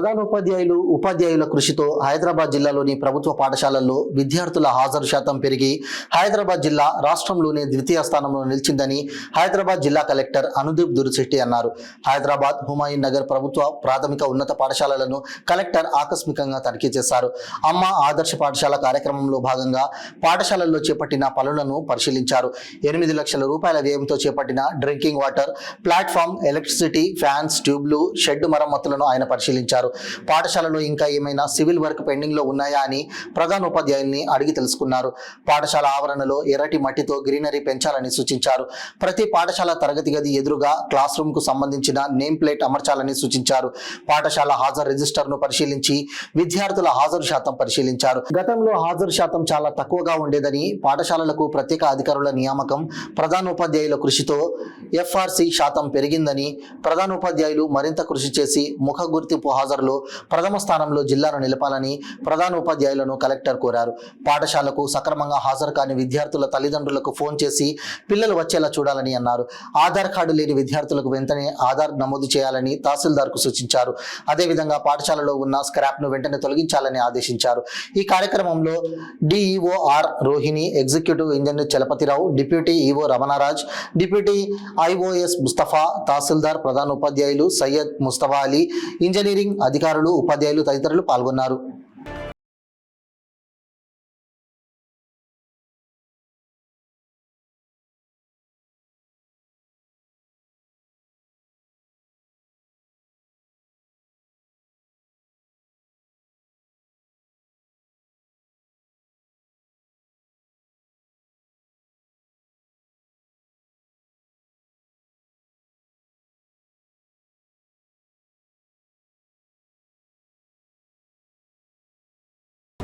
ప్రధానోపాధ్యాయులు ఉపాధ్యాయుల కృషితో హైదరాబాద్ జిల్లాలోని ప్రభుత్వ పాఠశాలల్లో విద్యార్థుల హాజరు శాతం పెరిగి హైదరాబాద్ జిల్లా రాష్ట్రంలోనే ద్వితీయ స్థానంలో నిలిచిందని హైదరాబాద్ జిల్లా కలెక్టర్ అనుదీప్ దురిశెట్టి అన్నారు. హైదరాబాద్ హుమాయూన్ నగర్ ప్రభుత్వ ప్రాథమిక ఉన్నత పాఠశాలలను కలెక్టర్ ఆకస్మికంగా తనిఖీ చేశారు. అమ్మ ఆదర్శ పాఠశాల కార్యక్రమంలో భాగంగా పాఠశాలల్లో చేపట్టిన పనులను పరిశీలించారు. 8 లక్షల రూపాయల వ్యయంతో చేపట్టిన drinking water, platform, electricity, fans, ట్యూబ్లు, షెడ్ మరమ్మతులను ఆయన పరిశీలించారు. పాఠశాలలో ఇంకా ఏమైనా సివిల్ వర్క్ పెండింగ్ లో ఉన్నాయా అని ప్రధానోపాధ్యాయుల్ని అడిగి తెలుసుకున్నారు. పాఠశాల ఆవరణలో ఎర్రటి మట్టితో గ్రీనరీ పెంచాలని సూచించారు. ప్రతి పాఠశాల తరగతి గది ఎదురుగా క్లాస్ రూమ్ కు సంబంధించిన నేమ్ ప్లేట్ అమర్చాలని సూచించారు. పాఠశాల హాజరు రిజిస్టర్ ను పరిశీలించి విద్యార్థుల హాజరు శాతం పరిశీలించారు. గతంలో హాజరు శాతం చాలా తక్కువగా ఉండేదని, పాఠశాలలకు ప్రత్యేక అధికారుల నియామకం, ప్రధానోపాధ్యాయుల కృషితో ఎఫ్ఆర్సి శాతం పెరిగిందని, ప్రధానోపాధ్యాయులు మరింత కృషి చేసి ముఖ గుర్తింపు హాజరులో ప్రథమ స్థానంలో జిల్లాను నిలపాలని ప్రధానోపాధ్యాయులను కలెక్టర్ కోరారు. పాఠశాలకు సక్రమంగా హాజరు కాని విద్యార్థుల తల్లిదండ్రులకు ఫోన్ చేసి పిల్లలు వచ్చేలా చూడాలని అన్నారు. ఆధార్ కార్డు లేని విద్యార్థులకు వెంటనే ఆధార్ నమోదు చేయాలని తహసీల్దార్కు సూచించారు. అదేవిధంగా పాఠశాలలో ఉన్న స్క్రాప్ను వెంటనే తొలగించాలని ఆదేశించారు. ఈ కార్యక్రమంలో DEO R Rohini, executive engineer Chalapathirao, deputy EO Ramanaraj, deputy IOS Mustafa, తహసీల్దార్, ప్రధానోపాధ్యాయులు సయ్యద్ ముస్తఫా అలీ, ఇంజనీరింగ్ అధికారులు, ఉపాధ్యాయులు తదితరులు పాల్గొన్నారు.